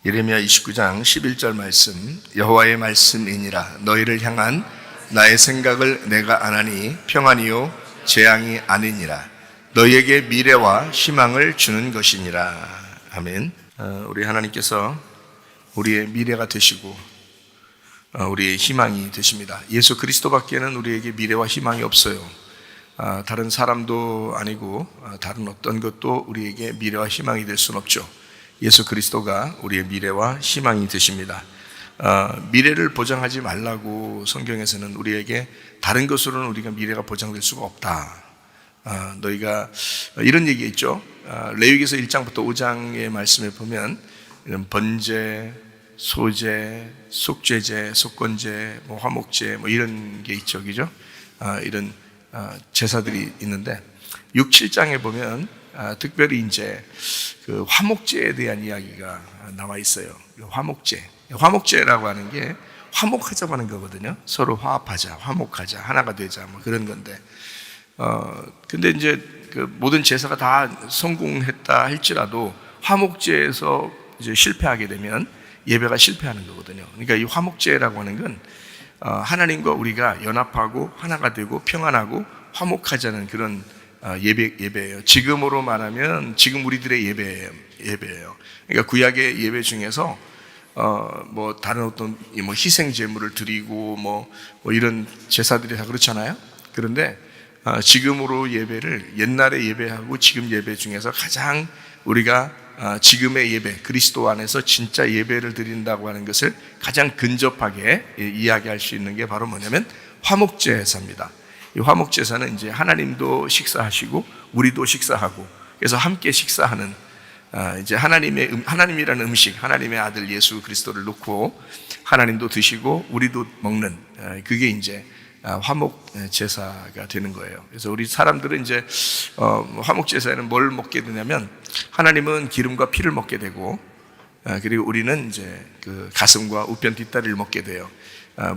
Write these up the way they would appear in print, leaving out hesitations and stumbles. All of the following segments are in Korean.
예레미야 29장 11절 말씀, 여호와의 말씀이니라. 너희를 향한 나의 생각을 내가 아나니 평안이요 재앙이 아니니라. 너희에게 미래와 희망을 주는 것이니라. 아멘. 우리 하나님께서 우리의 미래가 되시고 우리의 희망이 되십니다. 예수 그리스도밖에는 우리에게 미래와 희망이 없어요. 다른 사람도 아니고 다른 어떤 것도 우리에게 미래와 희망이 될 수는 없죠. 예수 그리스도가 우리의 미래와 희망이 되십니다. 미래를 보장하지 말라고 성경에서는 우리에게 다른 것으로는 우리가 미래가 보장될 수가 없다. 너희가 이런 얘기 있죠. 레위기서 1장부터 5장의 말씀에 보면 이런 번제, 소제, 속죄제, 속건제, 화목제 이런 게 있죠, 그죠? 이런 제사들이 있는데 6, 7장에 보면 특별히 이제 그 화목제에 대한 이야기가 나와 있어요. 화목제라고 하는 게 화목하자고 하는 거거든요. 서로 화합하자, 화목하자, 하나가 되자, 그런 건데. 근데 이제 그 모든 제사가 다 성공했다 할지라도 화목제에서 이제 실패하게 되면 예배가 실패하는 거거든요. 그러니까 이 화목제라고 하는 건 하나님과 우리가 연합하고 하나가 되고 평안하고 화목하자는 그런 예배예요. 지금으로 말하면 지금 우리들의 예배예요. 그러니까 구약의 예배 중에서 다른 어떤 희생 제물을 드리고 이런 제사들이 다 그렇잖아요. 그런데 지금으로 예배를 옛날의 예배하고 지금 예배 중에서 가장 우리가 지금의 예배, 그리스도 안에서 진짜 예배를 드린다고 하는 것을 가장 근접하게 이야기할 수 있는 게 바로 뭐냐면 화목제사입니다. 이 화목제사는 이제 하나님도 식사하시고 우리도 식사하고 그래서 함께 식사하는 이제 하나님이라는 음식, 하나님의 아들 예수 그리스도를 놓고 하나님도 드시고 우리도 먹는 그게 이제 화목제사가 되는 거예요. 그래서 우리 사람들은 이제 화목제사에는 뭘 먹게 되냐면 하나님은 기름과 피를 먹게 되고 그리고 우리는 이제 그 가슴과 우편 뒷다리를 먹게 돼요.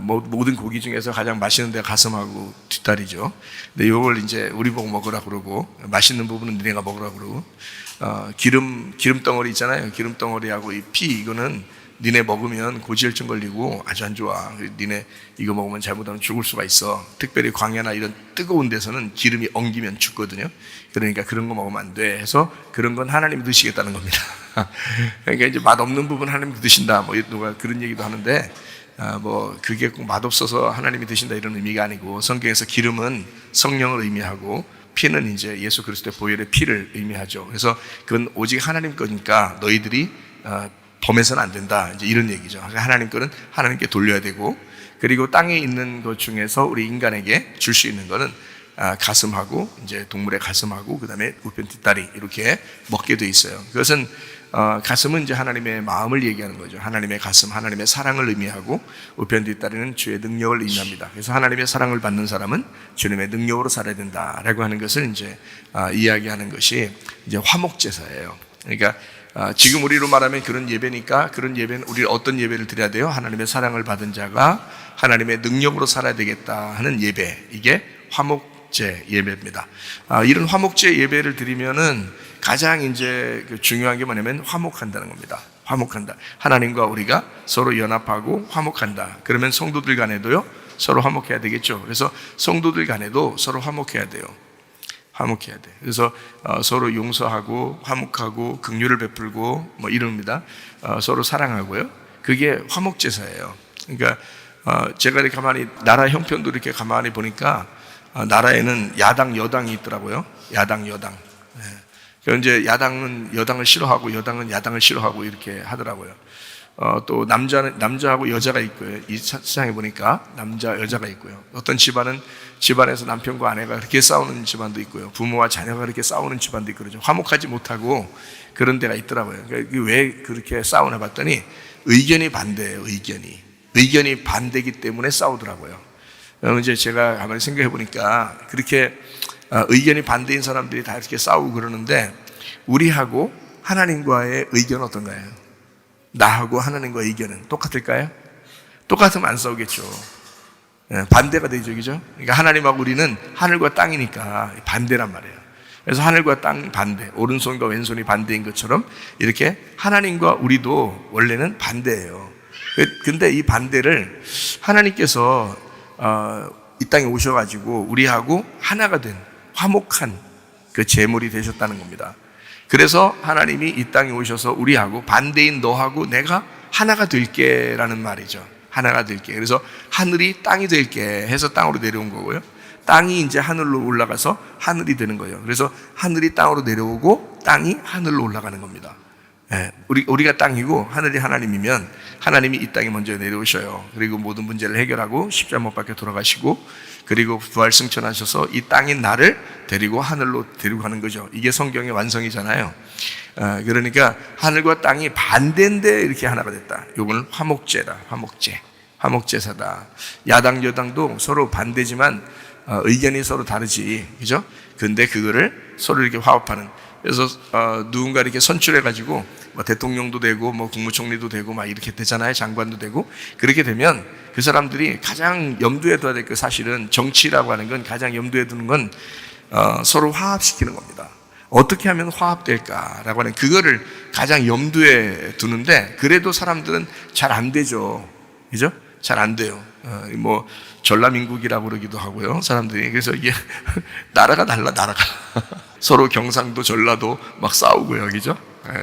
모든 고기 중에서 가장 맛있는 데가 가슴하고 뒷다리죠. 근데 이걸 이제 우리 보고 먹으라 그러고 맛있는 부분은 너네가 먹으라 그러고 기름 덩어리 있잖아요. 기름 덩어리하고 이 피 이거는 니네 먹으면 고지혈증 걸리고 아주 안 좋아. 니네 이거 먹으면 잘못하면 죽을 수가 있어. 특별히 광야나 이런 뜨거운 데서는 기름이 엉기면 죽거든요. 그러니까 그런 거 먹으면 안 돼 해서 그런 건 하나님이 드시겠다는 겁니다. 그러니까 이제 맛없는 부분 하나님이 드신다. 누가 그런 얘기도 하는데 그게 꼭 맛없어서 하나님이 드신다 이런 의미가 아니고 성경에서 기름은 성령을 의미하고 피는 이제 예수 그리스도의 보혈의 피를 의미하죠. 그래서 그건 오직 하나님 거니까 너희들이 범해서는 안 된다. 이제 이런 얘기죠. 그러니까 하나님 거는 하나님께 돌려야 되고 그리고 땅에 있는 것 중에서 우리 인간에게 줄 수 있는 거는 가슴하고 이제 동물의 가슴하고 그다음에 우편 뒷다리 이렇게 먹게 돼 있어요. 그것은 가슴은 이제 하나님의 마음을 얘기하는 거죠. 하나님의 가슴, 하나님의 사랑을 의미하고 우편 뒷다리는 주의 능력을 의미합니다. 그래서 하나님의 사랑을 받는 사람은 주님의 능력으로 살아야 된다라고 하는 것을 이제 이야기하는 것이 이제 화목제사예요. 그러니까 지금 우리로 말하면 그런 예배니까 그런 예배는 우리 어떤 예배를 드려야 돼요? 하나님의 사랑을 받은 자가 하나님의 능력으로 살아야 되겠다 하는 예배, 이게 화목제 예배입니다. 이런 화목제 예배를 드리면은 가장 이제 중요한 게 뭐냐면 화목한다는 겁니다. 화목한다. 하나님과 우리가 서로 연합하고 화목한다. 그러면 성도들 간에도요 서로 화목해야 되겠죠. 그래서 성도들 간에도 서로 화목해야 돼요. 화목해야 돼. 그래서 서로 용서하고 화목하고 긍휼을 베풀고 이럽니다. 서로 사랑하고요. 그게 화목제사예요. 그러니까 제가 이렇게 가만히 나라 형편도 이렇게 가만히 보니까 나라에는 야당 여당이 있더라고요. 야당 여당. 그러니까 이제 야당은 여당을 싫어하고 여당은 야당을 싫어하고 이렇게 하더라고요. 또 남자하고 여자가 있고요. 이 세상에 보니까 남자 여자가 있고요. 어떤 집안에서 남편과 아내가 그렇게 싸우는 집안도 있고요. 부모와 자녀가 그렇게 싸우는 집안도 있고 그러죠. 화목하지 못하고 그런 데가 있더라고요. 그러니까 왜 그렇게 싸우나 봤더니 의견이 반대예요. 의견이 반대이기 때문에 싸우더라고요. 이제 제가 가만히 생각해 보니까 그렇게 의견이 반대인 사람들이 다 이렇게 싸우고 그러는데 우리하고 하나님과의 의견은 어떤가요? 나하고 하나님과의 의견은 똑같을까요? 똑같으면 안 싸우겠죠. 반대가 되죠, 그죠? 그러니까 하나님하고 우리는 하늘과 땅이니까 반대란 말이에요. 그래서 하늘과 땅 반대, 오른손과 왼손이 반대인 것처럼 이렇게 하나님과 우리도 원래는 반대예요. 근데 이 반대를 하나님께서 이 땅에 오셔가지고 우리하고 하나가 된 화목한 그 제물이 되셨다는 겁니다. 그래서 하나님이 이 땅에 오셔서 우리하고 반대인 너하고 내가 하나가 될게 라는 말이죠. 하나가 될게. 그래서 하늘이 땅이 될게 해서 땅으로 내려온 거고요. 땅이 이제 하늘로 올라가서 하늘이 되는 거예요. 그래서 하늘이 땅으로 내려오고 땅이 하늘로 올라가는 겁니다. 예, 우리가 땅이고 하늘이 하나님이면 하나님이 이 땅에 먼저 내려오셔요. 그리고 모든 문제를 해결하고 십자가 못 박혀 돌아가시고 그리고 부활 승천하셔서 이 땅인 나를 데리고 하늘로 데리고 가는 거죠. 이게 성경의 완성이잖아요. 그러니까 하늘과 땅이 반대인데 이렇게 하나가 됐다. 이거는 화목제다. 화목제사다. 야당 여당도 서로 반대지만 의견이 서로 다르지, 그죠? 근데 그거를 서로 이렇게 화합하는. 그래서 누군가 이렇게 선출해가지고 뭐 대통령도 되고 뭐 국무총리도 되고 막 이렇게 되잖아요. 장관도 되고. 그렇게 되면 그 사람들이 가장 염두에 둬야 될 그 사실은 정치라고 하는 건 가장 염두에 두는 건 서로 화합시키는 겁니다. 어떻게 하면 화합될까라고 하는 그거를 가장 염두에 두는데 그래도 사람들은 잘 안 되죠. 그죠? 잘 안 돼요. 뭐 전라민국이라고 그러기도 하고요. 사람들이. 그래서 이게 나라가 달라, 나라가. 서로 경상도, 전라도 막 싸우고요. 그죠?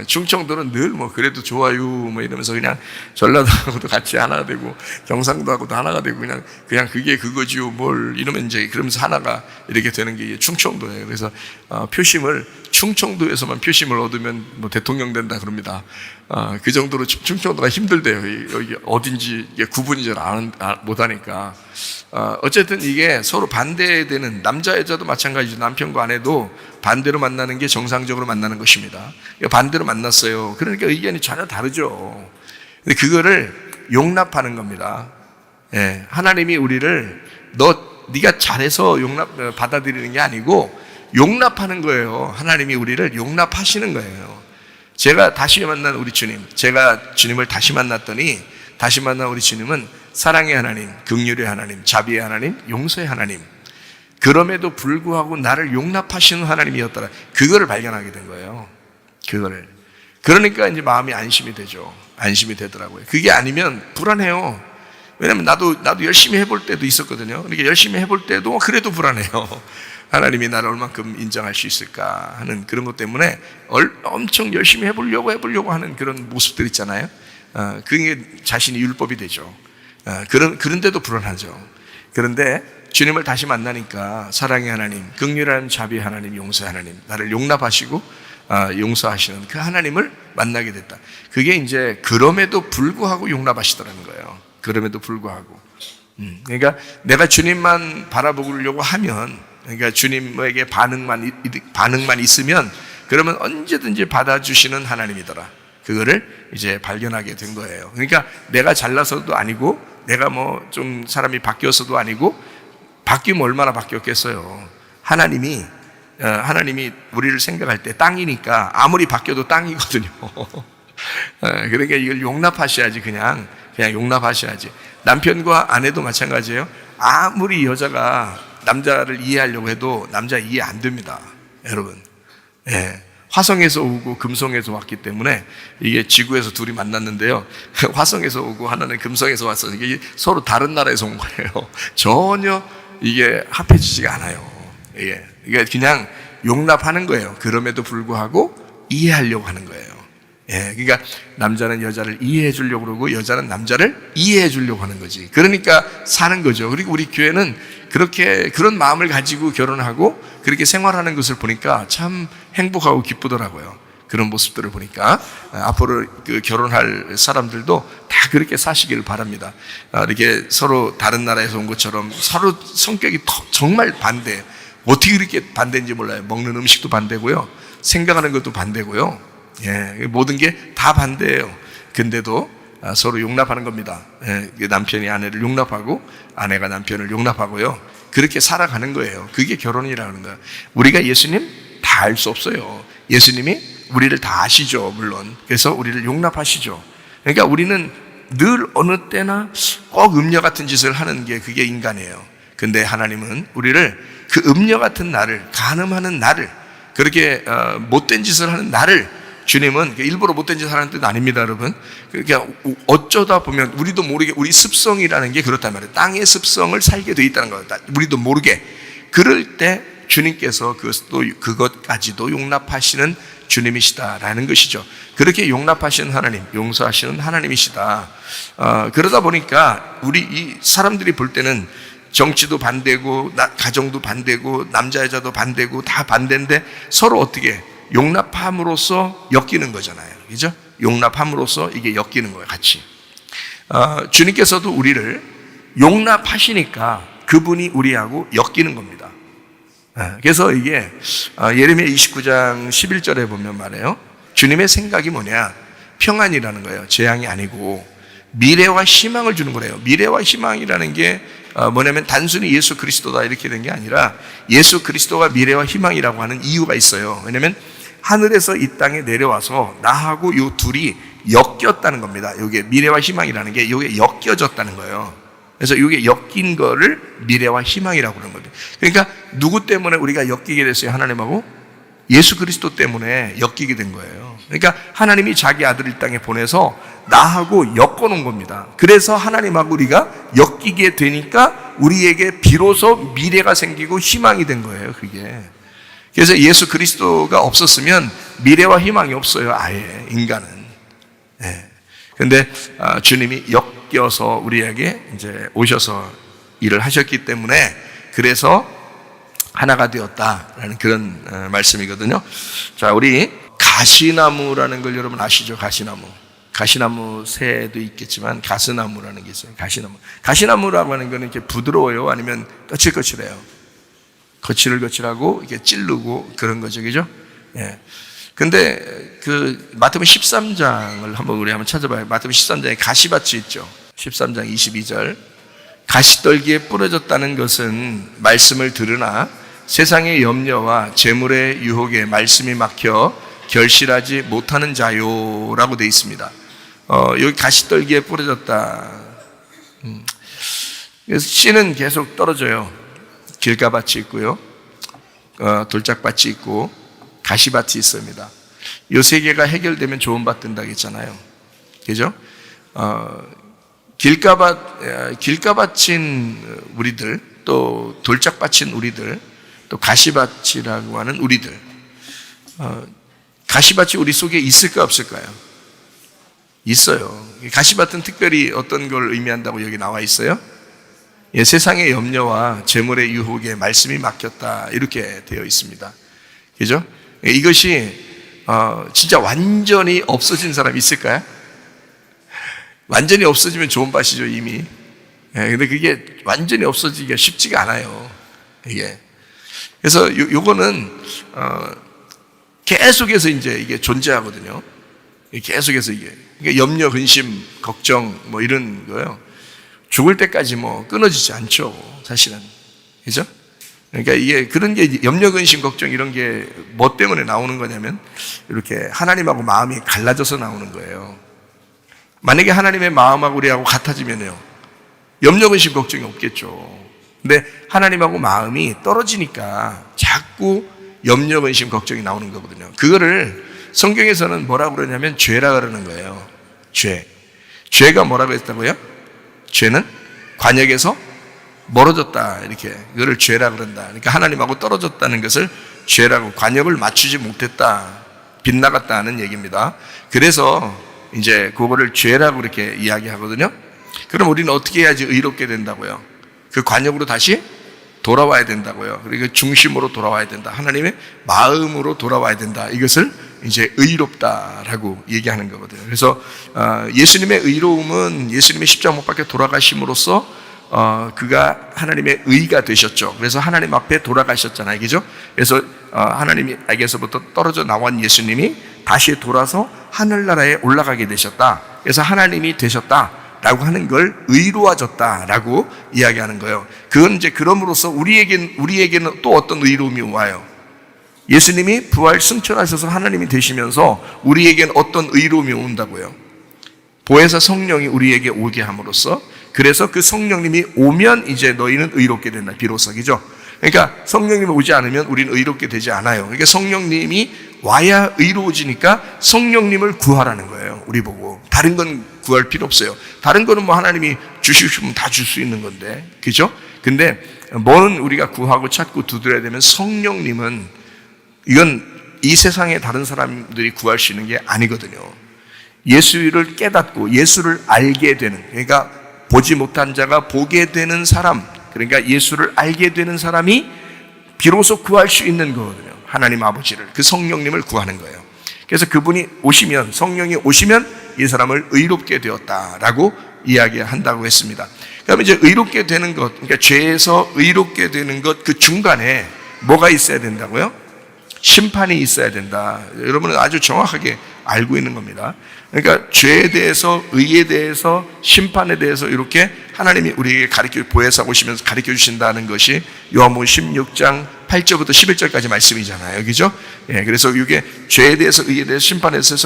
충청도는 늘 뭐 그래도 좋아요 뭐 이러면서 그냥 전라도하고도 같이 하나가 되고 경상도하고도 하나가 되고 그냥 그게 그거지요 뭘 이러면 이제 그러면서 하나가 이렇게 되는 게 충청도예요. 그래서 표심을 충청도에서만 표심을 얻으면 뭐 대통령 된다 그럽니다. 그 정도로 충청도가 힘들대요. 여기 어딘지 구분이 잘 못하니까. 어쨌든 이게 서로 반대되는 남자 여자도 마찬가지죠. 남편과 아내도 반대로 만나는 게 정상적으로 만나는 것입니다. 반대로 만났어요. 그러니까 의견이 전혀 다르죠. 근데 그거를 용납하는 겁니다. 예, 하나님이 우리를 네가 잘해서 받아들이는 게 아니고 용납하는 거예요. 하나님이 우리를 용납하시는 거예요. 제가 다시 만난 우리 주님, 제가 주님을 다시 만났더니 다시 만난 우리 주님은 사랑의 하나님, 긍휼의 하나님, 자비의 하나님, 용서의 하나님. 그럼에도 불구하고 나를 용납하시는 하나님이었더라. 그거를 발견하게 된 거예요. 그거를. 그러니까 이제 마음이 안심이 되죠. 안심이 되더라고요. 그게 아니면 불안해요. 왜냐면 나도 열심히 해볼 때도 있었거든요. 그러니까 열심히 해볼 때도 그래도 불안해요. 하나님이 나를 얼만큼 인정할 수 있을까 하는 그런 것 때문에 엄청 열심히 해보려고 하는 그런 모습들 있잖아요. 그게 자신이 율법이 되죠. 그런데도 불안하죠. 그런데 주님을 다시 만나니까 사랑의 하나님, 긍휼의 하나님, 자비의 하나님, 용서의 하나님, 나를 용납하시고 용서하시는 그 하나님을 만나게 됐다. 그게 이제 그럼에도 불구하고 용납하시더라는 거예요. 그럼에도 불구하고. 그러니까 내가 주님만 바라보려고 하면, 그러니까 주님에게 반응만 있으면 그러면 언제든지 받아주시는 하나님이더라. 그거를 이제 발견하게 된 거예요. 그러니까 내가 잘나서도 아니고 내가 뭐 좀 사람이 바뀌어서도 아니고 바뀌면 얼마나 바뀌었겠어요. 하나님이 우리를 생각할 때 땅이니까 아무리 바뀌어도 땅이거든요. 그러니까 이걸 용납하셔야지. 그냥 용납하셔야지. 남편과 아내도 마찬가지예요. 아무리 여자가 남자를 이해하려고 해도 남자 이해 안 됩니다, 여러분. 예. 화성에서 오고 금성에서 왔기 때문에 이게 지구에서 둘이 만났는데요. 화성에서 오고 하나는 금성에서 왔어요. 이게 서로 다른 나라에서 온 거예요. 전혀 이게 합해지지가 않아요. 예. 이게 그냥 용납하는 거예요. 그럼에도 불구하고 이해하려고 하는 거예요. 예. 그러니까 남자는 여자를 이해해 주려고 그러고 여자는 남자를 이해해 주려고 하는 거지. 그러니까 사는 거죠. 그리고 우리 교회는 그렇게 그런 마음을 가지고 결혼하고 그렇게 생활하는 것을 보니까 참 행복하고 기쁘더라고요. 그런 모습들을 보니까 앞으로 그 결혼할 사람들도 다 그렇게 사시기를 바랍니다. 이렇게 서로 다른 나라에서 온 것처럼 서로 성격이 정말 반대. 어떻게 그렇게 반대인지 몰라요. 먹는 음식도 반대고요. 생각하는 것도 반대고요. 예, 모든 게 다 반대예요. 근데도 서로 용납하는 겁니다. 예, 남편이 아내를 용납하고 아내가 남편을 용납하고요. 그렇게 살아가는 거예요. 그게 결혼이라는 거예요. 우리가 예수님 다 알 수 없어요. 예수님이 우리를 다 아시죠, 물론. 그래서 우리를 용납하시죠. 그러니까 우리는 늘 어느 때나 꼭 음녀 같은 짓을 하는 게 그게 인간이에요. 근데 하나님은 우리를 그 음녀 같은 나를, 간음하는 나를, 그렇게 못된 짓을 하는 나를 주님은 일부러 못된 짓을 하는 뜻 아닙니다, 여러분. 그러니까 어쩌다 보면 우리도 모르게 우리 습성이라는 게 그렇단 말이에요. 땅의 습성을 살게 돼 있다는 거다. 우리도 모르게. 그럴 때 주님께서 그것까지도 용납하시는 주님이시다라는 것이죠. 그렇게 용납하시는 하나님, 용서하시는 하나님이시다. 그러다 보니까 우리 이 사람들이 볼 때는 정치도 반대고 가정도 반대고 남자 여자도 반대고 다 반대인데 서로 어떻게 용납함으로써 엮이는 거잖아요. 그죠? 용납함으로써 이게 엮이는 거예요, 같이. 주님께서도 우리를 용납하시니까 그분이 우리하고 엮이는 겁니다. 그래서 이게 예레미야 29장 11절에 보면 말해요. 주님의 생각이 뭐냐? 평안이라는 거예요. 재앙이 아니고 미래와 희망을 주는 거래요. 미래와 희망이라는 게 뭐냐면 단순히 예수 그리스도다 이렇게 된 게 아니라 예수 그리스도가 미래와 희망이라고 하는 이유가 있어요. 왜냐면 하늘에서 이 땅에 내려와서 나하고 요 둘이 엮였다는 겁니다. 이게 미래와 희망이라는 게 이게 엮여졌다는 거예요. 그래서 이게 엮인 거를 미래와 희망이라고 그러는 거죠. 그러니까 누구 때문에 우리가 엮이게 됐어요? 하나님하고 예수 그리스도 때문에 엮이게 된 거예요. 그러니까 하나님이 자기 아들을 이 땅에 보내서 나하고 엮어놓은 겁니다. 그래서 하나님하고 우리가 엮이게 되니까 우리에게 비로소 미래가 생기고 희망이 된 거예요, 그게. 그래서 예수 그리스도가 없었으면 미래와 희망이 없어요, 아예, 인간은. 근데 주님이 엮여서 우리에게 이제 오셔서 일을 하셨기 때문에 그래서 하나가 되었다라는 그런 말씀이거든요. 자, 우리 가시나무라는 걸 여러분 아시죠? 가시나무 새도 있겠지만 가스나무라는 게 있어요. 가시나무라고 하는 거는 이렇게 부드러워요? 아니면 거칠거칠해요? 거칠하고 이렇게 찌르고 그런 거죠, 그죠? 예. 근데 그 마태복음 13장을 우리 한번 찾아봐요. 마태복음 13장에 가시밭이 있죠. 13장 22절. 가시떨기에 부러졌다는 것은 말씀을 들으나 세상의 염려와 재물의 유혹에 말씀이 막혀 결실하지 못하는 자요라고 되어 있습니다. 여기 가시떨기에 부러졌다. 그래서 씨는 계속 떨어져요. 길가밭이 있고요, 돌짝밭이 있고 가시밭이 있습니다. 이 세 개가 해결되면 좋은 밭 된다고 했잖아요. 그죠? 길가밭인 우리들, 또 돌짝밭인 우리들, 또 가시밭이라고 하는 우리들. 가시밭이 우리 속에 있을까 없을까요? 있어요. 가시밭은 특별히 어떤 걸 의미한다고 여기 나와 있어요? 예, 세상의 염려와 재물의 유혹에 말씀이 막혔다 이렇게 되어 있습니다. 그죠? 예, 이것이 진짜 완전히 없어진 사람이 있을까요? 완전히 없어지면 좋은 밭이죠, 이미. 예, 근데 그게 완전히 없어지기가 쉽지가 않아요, 이게. 그래서 요거는 계속해서 이제 이게 존재하거든요. 계속해서 이게. 그러니까 염려, 근심, 걱정 뭐 이런 거예요. 죽을 때까지 뭐 끊어지지 않죠, 사실은. 그죠? 그러니까 이게 그런 게 염려, 근심, 걱정 이런 게 뭐 때문에 나오는 거냐면 이렇게 하나님하고 마음이 갈라져서 나오는 거예요. 만약에 하나님의 마음하고 우리하고 같아지면요, 염려, 근심, 걱정이 없겠죠. 근데 하나님하고 마음이 떨어지니까 자꾸 염려, 근심, 걱정이 나오는 거거든요. 그거를 성경에서는 뭐라고 그러냐면 죄라 그러는 거예요. 죄가 뭐라고 했다고요? 죄는 관역에서 멀어졌다, 이렇게. 그거를 죄라 그런다. 그러니까 하나님하고 떨어졌다는 것을 죄라고, 관역을 맞추지 못했다, 빗나갔다는 얘기입니다. 그래서 이제 그거를 죄라고 이렇게 이야기하거든요. 그럼 우리는 어떻게 해야지 의롭게 된다고요? 그 관역으로 다시 돌아와야 된다고요. 그리고 중심으로 돌아와야 된다. 하나님의 마음으로 돌아와야 된다. 이것을 이제 의롭다라고 얘기하는 거거든요. 그래서 예수님의 의로움은 예수님의 십자가 못 박혀 돌아가심으로써 그가 하나님의 의가 되셨죠. 그래서 하나님 앞에 돌아가셨잖아요, 그죠? 그래서 하나님에게서부터 떨어져 나온 예수님이 다시 돌아서 하늘나라에 올라가게 되셨다. 그래서 하나님이 되셨다라고 하는 걸 의로워졌다라고 이야기하는 거예요. 그건 이제 그럼으로써 우리에게는 또 어떤 의로움이 와요? 예수님이 부활 승천하셔서 하나님이 되시면서 우리에게는 어떤 의로움이 온다고요? 보혜사 성령이 우리에게 오게 함으로써, 그래서 그 성령님이 오면 이제 너희는 의롭게 된다, 비로소. 그죠? 그러니까 성령님이 오지 않으면 우리는 의롭게 되지 않아요. 그러니까 성령님이 와야 의로워지니까 성령님을 구하라는 거예요. 우리 보고. 다른 건 구할 필요 없어요. 다른 거는 뭐 하나님이 주시고 싶으면 다 줄 수 있는 건데. 그죠? 근데 뭐는 우리가 구하고 찾고 두드려야 되면 성령님은 이건 이 세상의 다른 사람들이 구할 수 있는 게 아니거든요. 예수를 깨닫고 예수를 알게 되는, 그러니까 보지 못한 자가 보게 되는 사람, 그러니까 예수를 알게 되는 사람이 비로소 구할 수 있는 거거든요. 하나님 아버지를, 그 성령님을 구하는 거예요. 그래서 그분이 오시면, 성령이 오시면 이 사람을 의롭게 되었다라고 이야기한다고 했습니다. 그러면 이제 의롭게 되는 것, 그러니까 죄에서 의롭게 되는 것, 그 중간에 뭐가 있어야 된다고요? 심판이 있어야 된다. 여러분은 아주 정확하게 알고 있는 겁니다. 그러니까 죄에 대해서, 의에 대해서, 심판에 대해서 이렇게 하나님이 우리에게 보혜사 오시면서 가르쳐 주신다는 것이 요한복음 16장 8절부터 11절까지 말씀이잖아요. 그죠? 예, 그래서 이게 죄에 대해서, 의에 대해서, 심판에 대해서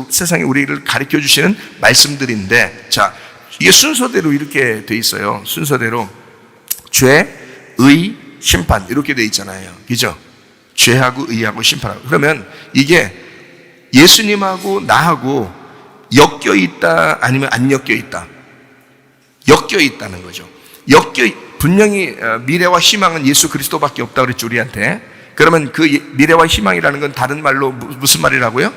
세상에 우리를 가르쳐 주시는 말씀들인데, 자, 이게 순서대로 이렇게 돼 있어요. 순서대로 죄, 의, 심판 이렇게 돼 있잖아요. 그죠? 죄하고 의하고 심판하고. 그러면 이게 예수님하고 나하고 엮여 있다 아니면 안 엮여 있다? 엮여 있다는 거죠. 분명히 미래와 희망은 예수 그리스도밖에 없다고 그랬죠, 우리한테. 그러면 그 미래와 희망이라는 건 다른 말로 무슨 말이라고요?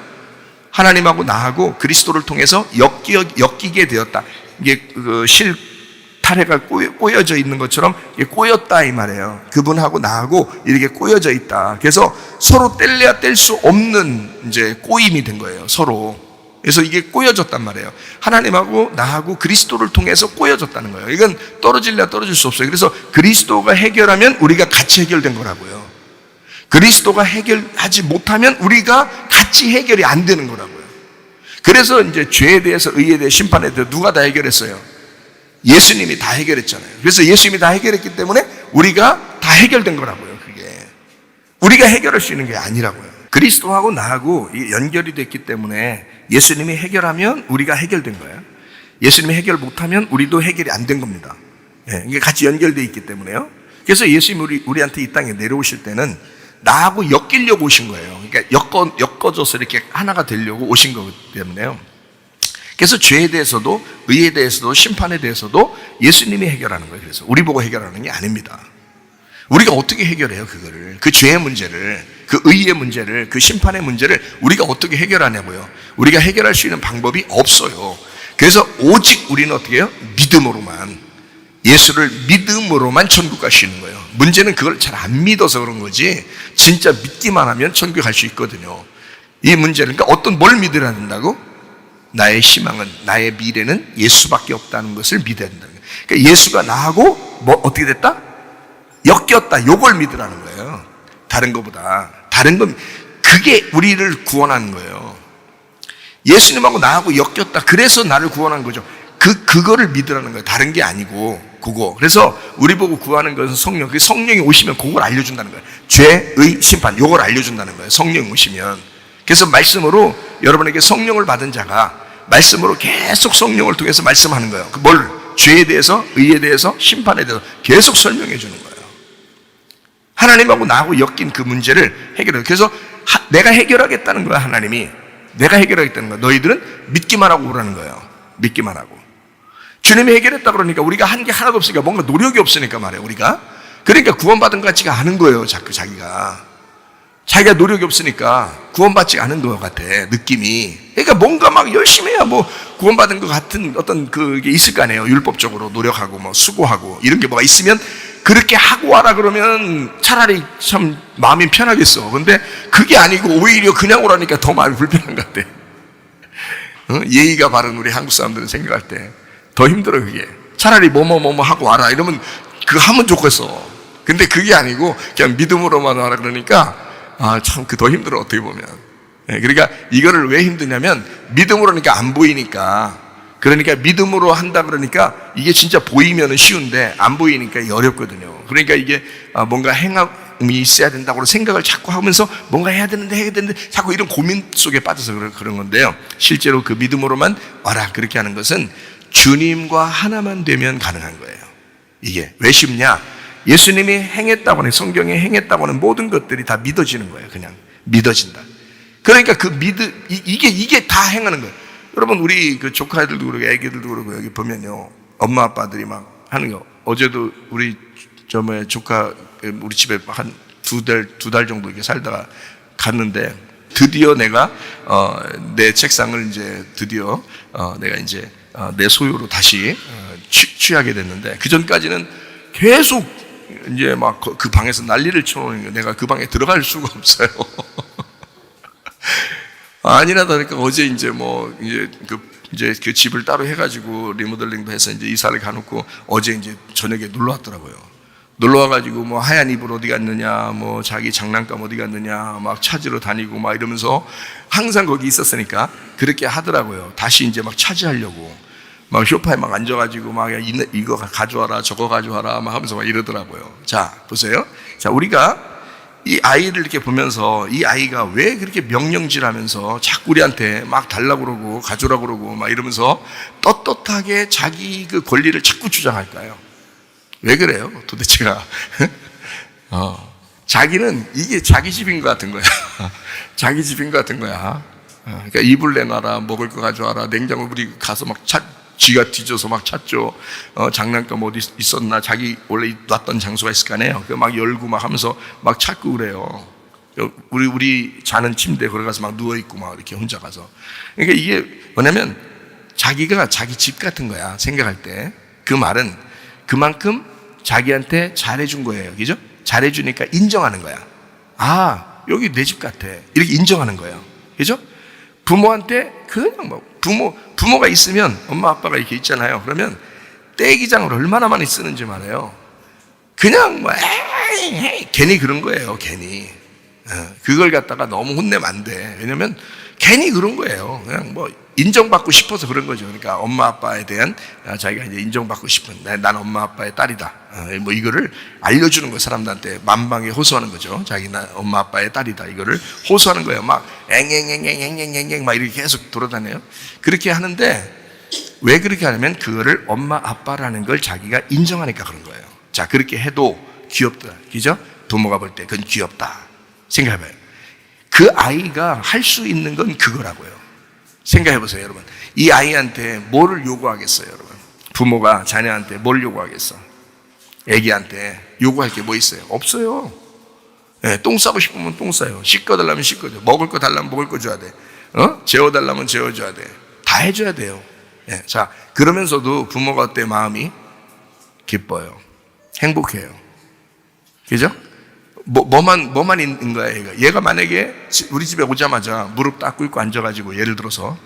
하나님하고 나하고 그리스도를 통해서 엮이게 되었다. 이게 실타래가 꼬여져 있는 것처럼 꼬였다 이 말이에요. 그분하고 나하고 이렇게 꼬여져 있다. 그래서 서로 뗄래야 뗄 수 없는 이제 꼬임이 된 거예요, 서로. 그래서 이게 꼬여졌단 말이에요. 하나님하고 나하고 그리스도를 통해서 꼬여졌다는 거예요. 이건 떨어질래야 떨어질 수 없어요. 그래서 그리스도가 해결하면 우리가 같이 해결된 거라고요. 그리스도가 해결하지 못하면 우리가 같이 해결이 안 되는 거라고요. 그래서 이제 죄에 대해서, 의에 대해서, 심판에 대해서 누가 다 해결했어요? 예수님이 다 해결했잖아요. 그래서 예수님이 다 해결했기 때문에 우리가 다 해결된 거라고요. 그게 우리가 해결할 수 있는 게 아니라고요. 그리스도하고 나하고 연결이 됐기 때문에 예수님이 해결하면 우리가 해결된 거예요. 예수님이 해결 못하면 우리도 해결이 안 된 겁니다. 예, 이게 같이 연결되어 있기 때문에요. 그래서 예수님이 우리한테 이 땅에 내려오실 때는 나하고 엮이려고 오신 거예요. 그러니까 엮어져서 이렇게 하나가 되려고 오신 거기 때문에요. 그래서 죄에 대해서도, 의에 대해서도, 심판에 대해서도 예수님이 해결하는 거예요. 그래서 우리 보고 해결하는 게 아닙니다. 우리가 어떻게 해결해요, 그거를? 그 죄의 문제를, 그 의의 문제를, 그 심판의 문제를 우리가 어떻게 해결하냐고요? 우리가 해결할 수 있는 방법이 없어요. 그래서 오직 우리는 어떻게 해요? 믿음으로만, 예수를 믿음으로만 천국 갈 수 있는 거예요. 문제는 그걸 잘 안 믿어서 그런 거지, 진짜 믿기만 하면 천국 갈 수 있거든요. 이 문제는, 그러니까 뭘 믿어야 된다고? 나의 희망은, 나의 미래는 예수밖에 없다는 것을 믿어야 된다는 거예요. 그러니까 예수가 나하고 어떻게 됐다? 엮였다. 요걸 믿으라는 거예요. 다른 것보다. 다른 건, 그게 우리를 구원하는 거예요. 예수님하고 나하고 엮였다. 그래서 나를 구원한 거죠. 그거를 믿으라는 거예요. 다른 게 아니고, 그거. 그래서 우리 보고 구하는 것은 성령. 그 성령이 오시면 그걸 알려준다는 거예요. 죄, 의, 심판. 요걸 알려준다는 거예요. 성령이 오시면. 그래서 말씀으로 여러분에게 성령을 받은 자가 말씀으로 계속 성령을 통해서 말씀하는 거예요. 죄에 대해서, 의에 대해서, 심판에 대해서 계속 설명해 주는 거예요. 하나님하고 나하고 엮인 그 문제를 해결해요. 그래서 내가 해결하겠다는 거야, 하나님이. 내가 해결하겠다는 거야. 너희들은 믿기만 하고 오라는 거예요. 믿기만 하고. 주님이 해결했다 그러니까 우리가 한 게 하나도 없으니까, 뭔가 노력이 없으니까 말이에요, 우리가. 그러니까 구원받은 것 같지가 않은 거예요, 자기가 노력이 없으니까 구원받지 않은 것 같아, 느낌이. 그러니까 뭔가 막 열심히 해야 구원받은 것 같은 어떤 그게 있을 거 아니에요. 율법적으로 노력하고 수고하고 이런 게 뭐가 있으면 그렇게 하고 와라 그러면 차라리 참 마음이 편하겠어. 근데 그게 아니고 오히려 그냥 오라니까 더 마음이 불편한 것 같아. 예의가 바른 우리 한국 사람들은 생각할 때 더 힘들어, 그게. 차라리 뭐뭐 하고 와라 이러면 그거 하면 좋겠어. 근데 그게 아니고 그냥 믿음으로만 와라 그러니까 참 더 힘들어, 어떻게 보면. 그러니까 이거를 왜 힘드냐면 믿음으로니까 안 보이니까. 그러니까 믿음으로 한다 그러니까 이게 진짜 보이면 쉬운데 안 보이니까 어렵거든요. 그러니까 이게 뭔가 행함이 있어야 된다고 생각을 자꾸 하면서 뭔가 해야 되는데 자꾸 이런 고민 속에 빠져서 그런 건데요. 실제로 그 믿음으로만 와라 그렇게 하는 것은 주님과 하나만 되면 가능한 거예요. 이게 왜 쉽냐? 예수님이 행했다고 하는, 성경에 행했다고 하는 모든 것들이 다 믿어지는 거예요. 그냥 믿어진다. 그러니까 이게 다 행하는 거예요. 여러분, 우리 그 조카들도 그러고 애기들도 그러고 여기 보면요, 엄마 아빠들이 막 하는 거. 어제도 우리 조카 우리 집에 한 두 달 정도 이렇게 살다가 갔는데, 드디어 내가 내 책상을 이제 드디어 내가 이제 내 소유로 다시 취하게 됐는데, 그 전까지는 계속 이제 막 그 방에서 난리를 쳐놓는 거예요. 내가 그 방에 들어갈 수가 없어요. 아니나 다를까 어제 이제 이제 그 집을 따로 해가지고 리모델링도 해서 이제 이사를 가놓고 어제 이제 저녁에 놀러 왔더라고요. 놀러 와가지고 뭐 하얀 이불 어디 갔느냐, 뭐 자기 장난감 어디 갔느냐 막 찾으러 다니고 막 이러면서 항상 거기 있었으니까 그렇게 하더라고요. 다시 이제 막 차지하려고 막 소파에 막 앉아가지고 막 이거 가져와라 저거 가져와라 막 하면서 막 이러더라고요. 자, 보세요. 자, 우리가 이 아이를 이렇게 보면서 이 아이가 왜 그렇게 명령질하면서 자꾸 우리한테 막 달라고 그러고 가져오라고 그러고 막 이러면서 떳떳하게 자기 그 권리를 자꾸 주장할까요? 왜 그래요? 도대체가 자기는 이게 자기 집인 것 같은 거야. 자기 집인 것 같은 거야. 그러니까 이불 내놔라, 먹을 거 가져와라, 냉장고 우리 가서 막 쥐가 뒤져서 막 찾죠. 장난감 어디 있었나, 자기 원래 놨던 장소가 있을 거 아니에요. 막 열고 막 하면서 막 찾고 그래요. 우리 자는 침대에 걸어가서 막 누워있고 막 이렇게 혼자 가서. 그러니까 이게 뭐냐면 자기가 자기 집 같은 거야, 생각할 때. 그 말은 그만큼 자기한테 잘해준 거예요. 그죠? 잘해주니까 인정하는 거야. 아, 여기 내 집 같아. 이렇게 인정하는 거예요. 그죠? 부모한테 그냥 뭐, 부모가 있으면 엄마 아빠가 이렇게 있잖아요. 그러면 떼기장을 얼마나 많이 쓰는지 말해요. 그냥 뭐, 에이, 괜히 그런 거예요. 괜히. 그걸 갖다가 너무 혼내면 안 돼. 왜냐면 괜히 그런 거예요. 그냥 뭐 인정받고 싶어서 그런 거죠. 그러니까 엄마 아빠에 대한 자기가 이제 인정받고 싶은, 난 엄마 아빠의 딸이다. 뭐 이거를 알려주는 거예요. 사람들한테 만방에 호소하는 거죠. 자기 나 엄마 아빠의 딸이다. 이거를 호소하는 거예요. 막 앵앵앵앵앵앵앵 막 이렇게 계속 돌아다녀요. 그렇게 하는데 왜 그렇게 하냐면 그거를 엄마 아빠라는 걸 자기가 인정하니까 그런 거예요. 자, 그렇게 해도 귀엽다. 그죠? 부모가 볼 때 그건 귀엽다. 생각해봐요. 그 아이가 할 수 있는 건 그거라고요. 생각해보세요, 여러분. 이 아이한테 뭐를 요구하겠어요, 여러분? 부모가 자녀한테 뭘 요구하겠어? 애기한테 요구할 게 뭐 있어요? 없어요. 네, 똥 싸고 싶으면 똥 싸요. 씻어달라면 씻어줘. 먹을 거 달라면 먹을 거 줘야 돼. 재워달라면 재워줘야 돼. 다 해줘야 돼요. 네, 자, 그러면서도 부모가 어때? 마음이 기뻐요. 행복해요. 그죠? 뭐만 있는 거야, 얘가 만약에 우리 집에 오자마자 무릎 딱 꿇고 앉아가지고 예를 들어서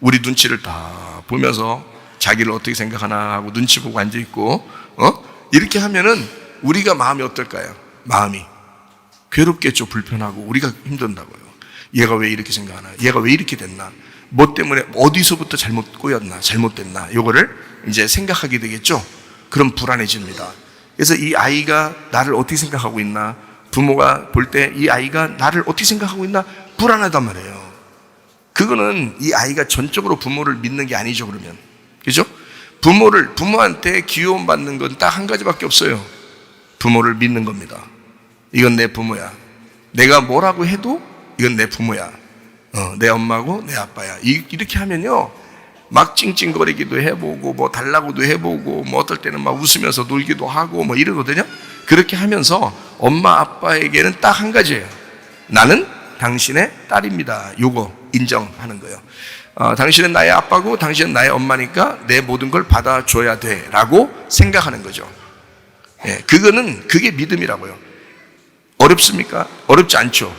우리 눈치를 다 보면서 자기를 어떻게 생각하나 하고 눈치 보고 앉아있고, 이렇게 하면은 우리가 마음이 어떨까요? 마음이 괴롭겠죠. 불편하고 우리가 힘든다고요. 얘가 왜 이렇게 생각하나? 얘가 왜 이렇게 됐나? 뭐 때문에 어디서부터 잘못 꼬였나? 잘못됐나? 요거를 이제 생각하게 되겠죠. 그럼 불안해집니다. 그래서 이 아이가 나를 어떻게 생각하고 있나? 부모가 볼 때 이 아이가 나를 어떻게 생각하고 있나? 불안하단 말이에요. 그거는 이 아이가 전적으로 부모를 믿는 게 아니죠, 그러면. 그죠? 부모한테 귀여움 받는 건 딱 한 가지밖에 없어요. 부모를 믿는 겁니다. 이건 내 부모야. 내가 뭐라고 해도 이건 내 부모야. 내 엄마고 내 아빠야. 이렇게 하면요, 막 찡찡거리기도 해보고 뭐 달라고도 해보고 뭐 어떨 때는 막 웃으면서 놀기도 하고 뭐 이러거든요. 그렇게 하면서 엄마 아빠에게는 딱 한 가지예요. 나는 당신의 딸입니다. 요거 인정하는 거예요. 당신은 나의 아빠고 당신은 나의 엄마니까 내 모든 걸 받아줘야 돼 라고 생각하는 거죠. 예, 그게 믿음이라고요. 어렵습니까? 어렵지 않죠.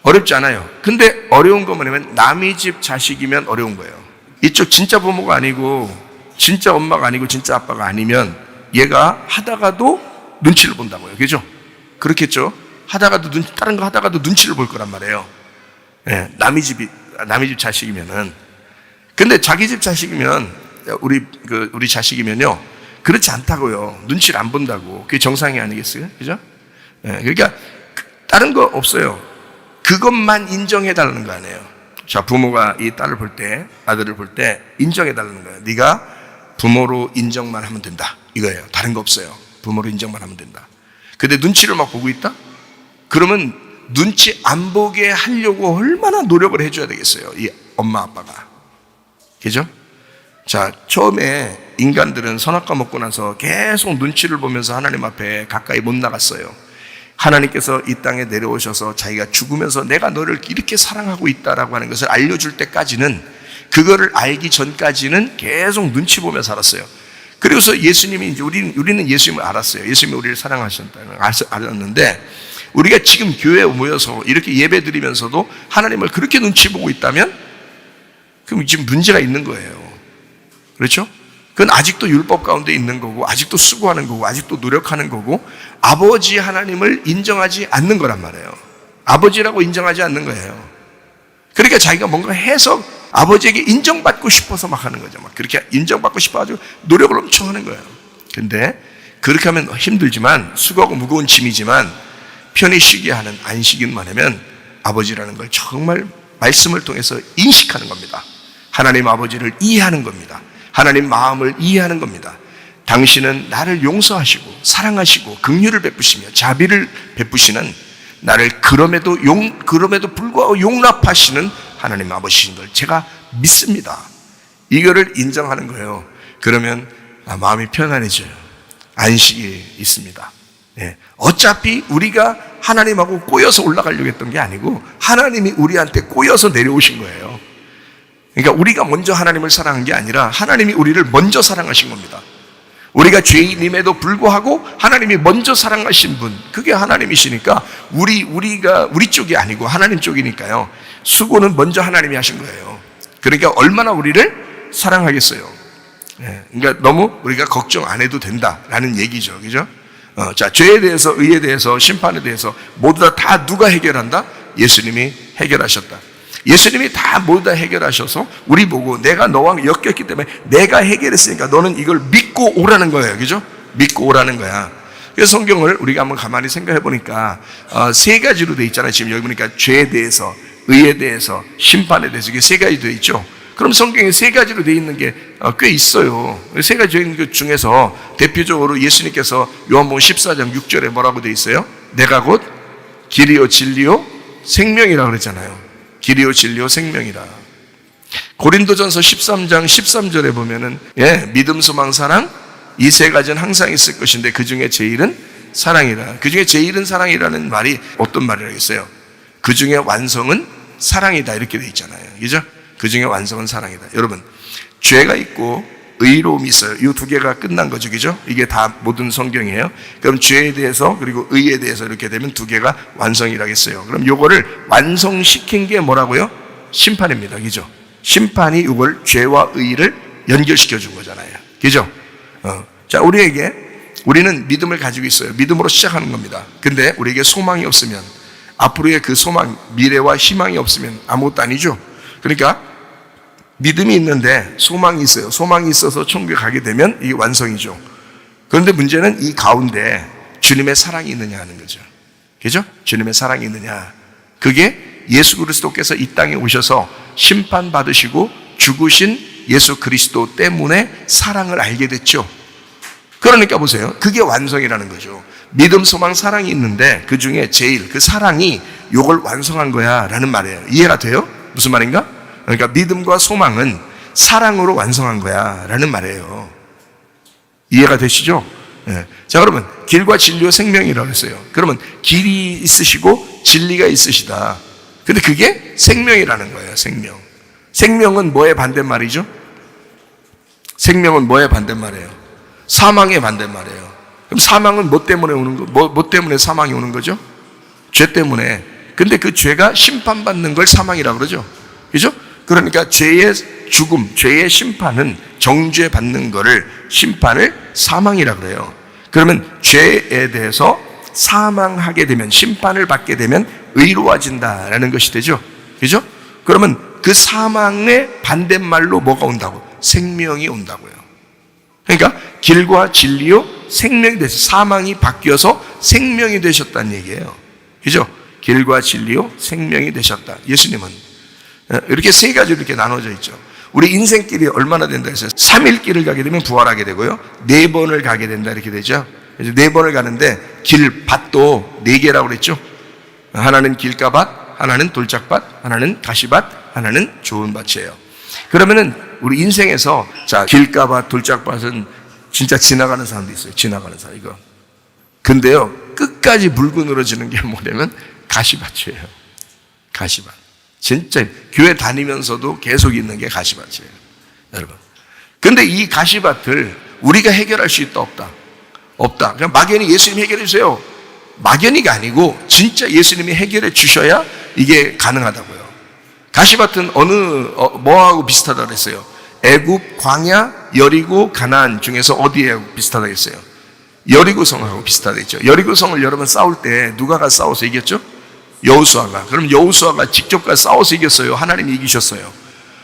어렵지 않아요. 근데 어려운 거 뭐냐면 남의 집 자식이면 어려운 거예요. 이쪽 진짜 부모가 아니고 진짜 엄마가 아니고 진짜 아빠가 아니면 얘가 하다가도 눈치를 본다고요. 그죠? 그렇겠죠? 다른 거 하다가도 눈치를 볼 거란 말이에요. 예, 남의 집 자식이면은. 근데 자기 집 자식이면, 우리 자식이면요, 그렇지 않다고요. 눈치를 안 본다고. 그게 정상이 아니겠어요? 그죠? 예, 그러니까, 다른 거 없어요. 그것만 인정해달라는 거 아니에요. 자, 부모가 이 딸을 볼 때, 아들을 볼 때 인정해달라는 거예요. 네가 부모로 인정만 하면 된다. 이거예요. 다른 거 없어요. 부모로 인정만 하면 된다. 근데 눈치를 막 보고 있다? 그러면 눈치 안 보게 하려고 얼마나 노력을 해줘야 되겠어요, 이 엄마 아빠가. 그죠? 자, 처음에 인간들은 선악과 먹고 나서 계속 눈치를 보면서 하나님 앞에 가까이 못 나갔어요. 하나님께서 이 땅에 내려오셔서 자기가 죽으면서 내가 너를 이렇게 사랑하고 있다라고 하는 것을 알려줄 때까지는, 그거를 알기 전까지는 계속 눈치 보며 살았어요. 그래서 예수님이 이제 우리는 예수님을 알았어요. 예수님이 우리를 사랑하셨다는 걸 알았는데, 우리가 지금 교회에 모여서 이렇게 예배 드리면서도 하나님을 그렇게 눈치 보고 있다면, 그럼 지금 문제가 있는 거예요. 그렇죠? 그건 아직도 율법 가운데 있는 거고, 아직도 수고하는 거고, 아직도 노력하는 거고, 아버지 하나님을 인정하지 않는 거란 말이에요. 아버지라고 인정하지 않는 거예요. 그러니까 자기가 뭔가 해서 아버지에게 인정받고 싶어서 막 하는 거죠. 막 그렇게 인정받고 싶어가지고 노력을 엄청 하는 거예요. 근데 그렇게 하면 힘들지만, 수고하고 무거운 짐이지만 편히 쉬게 하는 안식일만 하면 아버지라는 걸 정말 말씀을 통해서 인식하는 겁니다. 하나님 아버지를 이해하는 겁니다. 하나님 마음을 이해하는 겁니다. 당신은 나를 용서하시고 사랑하시고 긍휼을 베푸시며 자비를 베푸시는, 나를 그럼에도 불구하고 용납하시는 하나님 아버지신 걸 제가 믿습니다. 이거를 인정하는 거예요. 그러면 마음이 편안해져요. 안식이 있습니다. 네. 어차피 우리가 하나님하고 꼬여서 올라가려고 했던 게 아니고 하나님이 우리한테 꼬여서 내려오신 거예요. 그러니까 우리가 먼저 하나님을 사랑한 게 아니라 하나님이 우리를 먼저 사랑하신 겁니다. 우리가 죄인임에도 불구하고 하나님이 먼저 사랑하신 분, 그게 하나님이시니까 우리 쪽이 아니고 하나님 쪽이니까요. 수고는 먼저 하나님이 하신 거예요. 그러니까 얼마나 우리를 사랑하겠어요. 그러니까 너무 우리가 걱정 안 해도 된다라는 얘기죠. 그죠? 자, 죄에 대해서, 의에 대해서, 심판에 대해서 모두 다 누가 해결한다? 예수님이 해결하셨다. 예수님이 다 모두 다 해결하셔서 우리 보고 내가 너와 엮였기 때문에 내가 해결했으니까 너는 이걸 믿고 오라는 거예요. 그죠? 믿고 오라는 거야. 그래서 성경을 우리가 한번 가만히 생각해 보니까 세 가지로 돼 있잖아요. 지금 여기 보니까 죄에 대해서, 의에 대해서, 심판에 대해서, 이게 세 가지 돼 있죠. 그럼 성경에 세 가지로 돼 있는 게 꽤 있어요. 세 가지 돼 있는 것 중에서 대표적으로 예수님께서 요한복음 14장 6절에 뭐라고 돼 있어요? 내가 곧 길이요 진리요 생명이라고 그랬잖아요. 길이요 진리요 생명이라. 고린도전서 13장 13절에 보면은 믿음 소망 사랑 이 세 가지는 항상 있을 것인데 그 중에 제일은 사랑이라. 그 중에 제일은 사랑이라는 말이 어떤 말이라겠어요? 그 중에 완성은 사랑이다, 이렇게 돼 있잖아요. 그죠? 그 중에 완성은 사랑이다. 여러분, 죄가 있고 의로움이 있어요. 이 두 개가 끝난 거죠. 그죠? 이게 다 모든 성경이에요. 그럼 죄에 대해서 그리고 의에 대해서 이렇게 되면 두 개가 완성이라겠어요. 그럼 요거를 완성시킨 게 뭐라고요? 심판입니다. 그죠? 심판이 이걸 죄와 의를 연결시켜 준 거잖아요. 그죠? 자, 우리는 믿음을 가지고 있어요. 믿음으로 시작하는 겁니다. 근데 우리에게 소망이 없으면, 앞으로의 그 소망, 미래와 희망이 없으면 아무것도 아니죠. 그러니까 믿음이 있는데 소망이 있어요. 소망이 있어서 천국에 가게 되면 이게 완성이죠. 그런데 문제는 이 가운데 주님의 사랑이 있느냐 하는 거죠. 그죠? 주님의 사랑이 있느냐. 그게 예수 그리스도께서 이 땅에 오셔서 심판받으시고 죽으신 예수 그리스도 때문에 사랑을 알게 됐죠. 그러니까 보세요. 그게 완성이라는 거죠. 믿음, 소망, 사랑이 있는데 그 중에 제일 그 사랑이 요걸 완성한 거야 라는 말이에요. 이해가 돼요? 무슨 말인가? 그러니까 믿음과 소망은 사랑으로 완성한 거야 라는 말이에요. 이해가 되시죠? 네. 자, 그러면 길과 진리와 생명이라고 했어요. 그러면 길이 있으시고 진리가 있으시다. 근데 그게 생명이라는 거예요. 생명은 뭐의 반대말이죠? 생명은 뭐의 반대말이에요? 사망의 반대말이에요. 그럼 사망은 뭐 때문에 오는 거? 뭐 때문에 사망이 오는 거죠? 죄 때문에. 근데 그 죄가 심판받는 걸 사망이라고 그러죠. 그죠? 그러니까 죄의 죽음, 죄의 심판은 정죄 받는 거를, 심판을 사망이라고 그래요. 그러면 죄에 대해서 사망하게 되면, 심판을 받게 되면 의로워진다라는 것이 되죠. 그죠? 그러면 그 사망의 반대말로 뭐가 온다고? 생명이 온다고요. 그러니까 길과 진리요 생명이 돼서, 사망이 바뀌어서 생명이 되셨다는 얘기예요. 그죠? 길과 진리요 생명이 되셨다. 예수님은 이렇게 세 가지로 이렇게 나눠져 있죠. 우리 인생길이 얼마나 된다 해서 3일 길을 가게 되면 부활하게 되고요, 4번을 가게 된다 이렇게 되죠. 이제 4번을 가는데 길밭도 4개라고 그랬죠. 하나는 길가밭, 하나는 돌짝밭, 하나는 가시밭, 하나는 좋은 밭이에요. 그러면은 우리 인생에서 자, 길가밭, 돌짝밭은 진짜 지나가는 사람도 있어요. 지나가는 사람 이거. 근데요, 끝까지 물고 늘어지는 게 뭐냐면 가시밭이에요. 가시밭. 진짜 교회 다니면서도 계속 있는 게 가시밭이에요. 여러분. 근데 이 가시밭을 우리가 해결할 수 있다 없다? 없다. 그냥 막연히 예수님이 해결해 주세요. 막연히가 아니고 진짜 예수님이 해결해 주셔야 이게 가능하다고요. 가시밭은 뭐하고 비슷하다고 그랬어요? 애굽, 광야, 여리고, 가나안 중에서 어디에 비슷하다고 했어요? 여리고성하고 비슷하다고 했죠. 여리고성을 여러분 싸울 때 누가 가서 싸워서 이겼죠? 여호수아가. 그럼 여호수아가 직접 가서 싸워서 이겼어요? 하나님이 이기셨어요?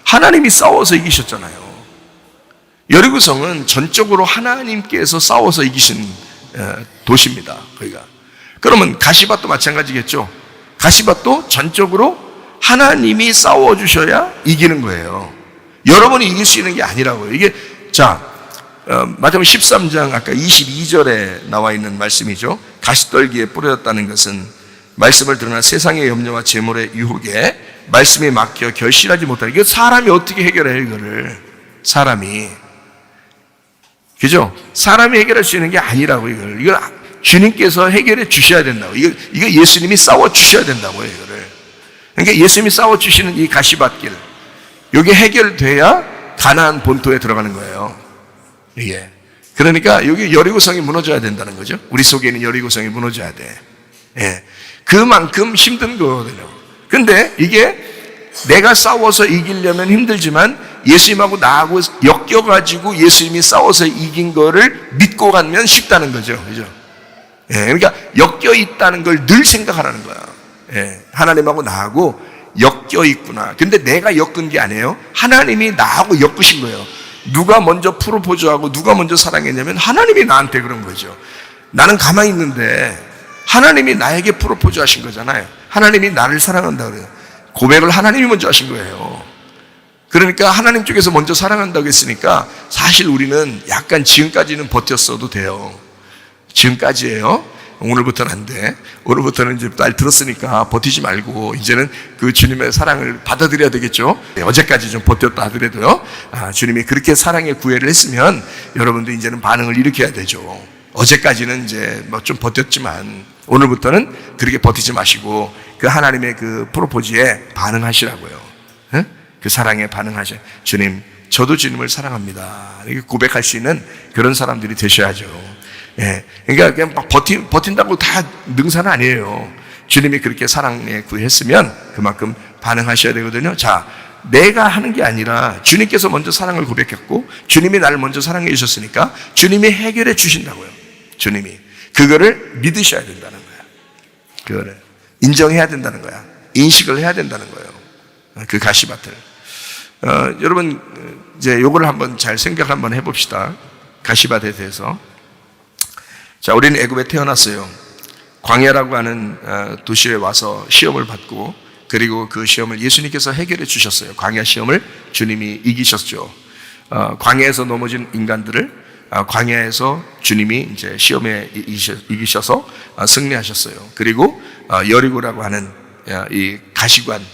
하나님이 싸워서 이기셨잖아요. 여리고성은 전적으로 하나님께서 싸워서 이기신 도시입니다. 거기가. 그러면 가시밭도 마찬가지겠죠. 가시밭도 전적으로 하나님이 싸워주셔야 이기는 거예요. 여러분이 이길 수 있는 게 아니라고요. 이게 자, 마태복음 13장 아까 22절에 나와 있는 말씀이죠. 가시떨기에 뿌려졌다는 것은 말씀을 드러나 세상의 염려와 재물의 유혹에 말씀에 막혀 결실하지 못하는, 이거 사람이 어떻게 해결해요? 이거를 사람이, 그죠? 사람이 해결할 수 있는 게 아니라고. 이걸 주님께서 해결해 주셔야 된다고. 이거 예수님이 싸워 주셔야 된다고요. 이거를. 그러니까 예수님이 싸워 주시는 이 가시밭길, 이게 해결돼야 가나안 본토에 들어가는 거예요. 이게. 그러니까 여기 여리고성이 무너져야 된다는 거죠. 우리 속에 있는 여리고성이 무너져야 돼. 예. 그만큼 힘든 거거든요. 근데 이게 내가 싸워서 이기려면 힘들지만 예수님하고 나하고 엮여가지고 예수님이 싸워서 이긴 거를 믿고 가면 쉽다는 거죠. 그죠? 예. 그러니까 엮여 있다는 걸 늘 생각하라는 거야. 예. 하나님하고 나하고 엮여 있구나. 근데 내가 엮은 게 아니에요. 하나님이 나하고 엮으신 거예요. 누가 먼저 프로포즈하고 누가 먼저 사랑했냐면 하나님이 나한테 그런 거죠. 나는 가만히 있는데 하나님이 나에게 프로포즈 하신 거잖아요. 하나님이 나를 사랑한다 그래요. 고백을 하나님이 먼저 하신 거예요. 그러니까 하나님 쪽에서 먼저 사랑한다고 했으니까 사실 우리는 약간 지금까지는 버텼어도 돼요. 지금까지예요. 오늘부터는 안 돼. 오늘부터는 이제 날 들었으니까 버티지 말고 이제는 그 주님의 사랑을 받아들여야 되겠죠. 어제까지 좀 버텼다 하더라도요. 주님이 그렇게 사랑의 구애를 했으면 여러분도 이제는 반응을 일으켜야 되죠. 어제까지는 이제 뭐 좀 버텼지만 오늘부터는 그렇게 버티지 마시고 그 하나님의 그 프로포즈에 반응하시라고요. 응? 그 사랑에 반응하셔. 주님, 저도 주님을 사랑합니다. 이렇게 고백할 수 있는 그런 사람들이 되셔야죠. 예. 그러니까 그냥 막 버틴다고 다 능사는 아니에요. 주님이 그렇게 사랑에 구했으면 그만큼 반응하셔야 되거든요. 자, 내가 하는 게 아니라 주님께서 먼저 사랑을 고백했고 주님이 나를 먼저 사랑해 주셨으니까 주님이 해결해 주신다고요. 주님이. 그거를 믿으셔야 된다는 거야. 그거를 인정해야 된다는 거야. 인식을 해야 된다는 거예요. 그 가시밭을. 여러분, 이제 요거를 한번 잘 생각 한번 해봅시다. 가시밭에 대해서. 자, 우리는 애굽에 태어났어요. 광야라고 하는 도시에 와서 시험을 받고 그리고 그 시험을 예수님께서 해결해 주셨어요. 광야 시험을 주님이 이기셨죠. 광야에서 넘어진 인간들을 광야에서 주님이 이제 시험에 이기셔서 승리하셨어요. 그리고 여리고라고 하는 이 가시관,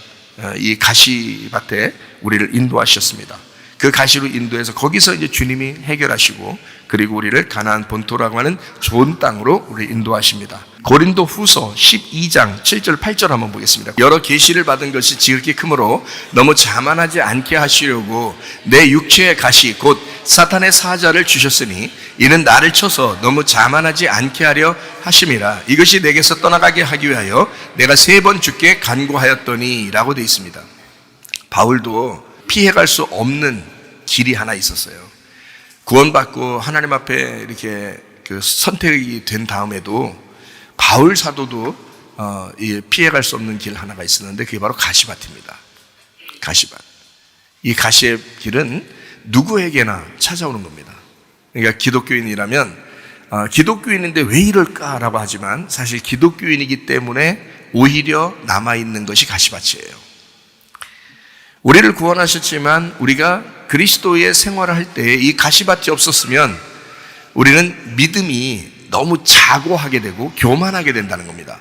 이 가시밭에 우리를 인도하셨습니다. 그 가시로 인도해서 거기서 이제 주님이 해결하시고 그리고 우리를 가나안 본토라고 하는 좋은 땅으로 우리 인도하십니다. 고린도 후서 12장 7절 8절 한번 보겠습니다. 여러 계시를 받은 것이 지극히 크므로 너무 자만하지 않게 하시려고 내 육체의 가시 곧 사탄의 사자를 주셨으니 이는 나를 쳐서 너무 자만하지 않게 하려 하심이라. 이것이 내게서 떠나가게 하기 위하여 내가 3번 주께 간구하였더니 라고 되어 있습니다. 바울도 피해갈 수 없는 길이 하나 있었어요. 구원받고 하나님 앞에 이렇게 그 선택이 된 다음에도 바울 사도도 피해갈 수 없는 길 하나가 있었는데 그게 바로 가시밭입니다. 가시밭. 이 가시의 길은 누구에게나 찾아오는 겁니다. 그러니까 기독교인이라면 기독교인인데 왜 이럴까라고 하지만 사실 기독교인이기 때문에 오히려 남아있는 것이 가시밭이에요. 우리를 구원하셨지만 우리가 그리스도의 생활을 할 때 이 가시밭이 없었으면 우리는 믿음이 너무 자고하게 되고 교만하게 된다는 겁니다.